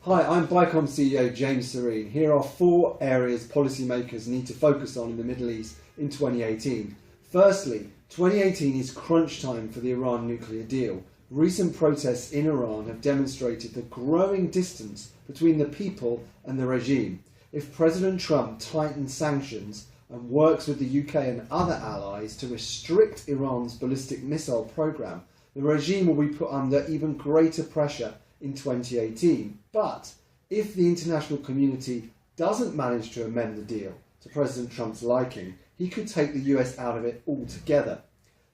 Hi, I'm BICOM CEO James Serene. Here are 4 areas policymakers need to focus on in the Middle East in 2018. Firstly, 2018 is crunch time for the Iran nuclear deal. Recent protests in Iran have demonstrated the growing distance between the people and the regime. If President Trump tightens sanctions and works with the UK and other allies to restrict Iran's ballistic missile program, the regime will be put under even greater pressure in 2018. But if the international community doesn't manage to amend the deal to President Trump's liking, he could take the US out of it altogether.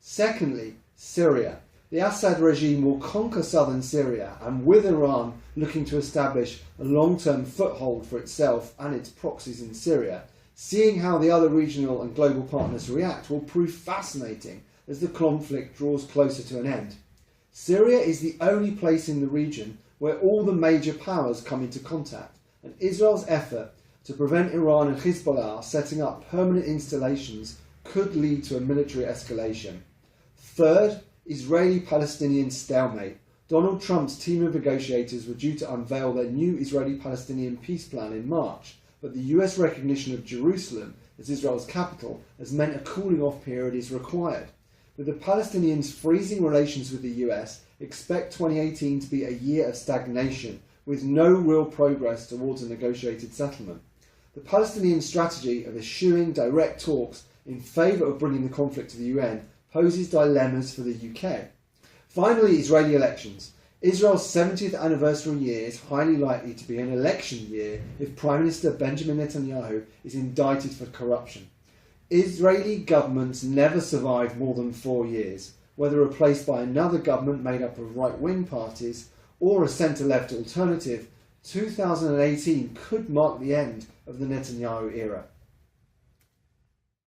Secondly, Syria. The Assad regime will conquer southern Syria, and with Iran looking to establish a long-term foothold for itself and its proxies in Syria, seeing how the other regional and global partners react will prove fascinating as the conflict draws closer to an end. Syria is the only place in the region where all the major powers come into contact, and Israel's effort to prevent Iran and Hezbollah setting up permanent installations could lead to a military escalation. Third, Israeli-Palestinian stalemate. Donald Trump's team of negotiators were due to unveil their new Israeli-Palestinian peace plan in March, but the US recognition of Jerusalem as Israel's capital has meant a cooling-off period is required. With the Palestinians freezing relations with the US, expect 2018 to be a year of stagnation, with no real progress towards a negotiated settlement. The Palestinian strategy of eschewing direct talks in favour of bringing the conflict to the UN poses dilemmas for the UK. Finally, Israeli elections. Israel's 70th anniversary year is highly likely to be an election year if Prime Minister Benjamin Netanyahu is indicted for corruption. Israeli governments never survive more than 4 years, whether replaced by another government made up of right-wing parties or a centre-left alternative. 2018 could mark the end of the Netanyahu era.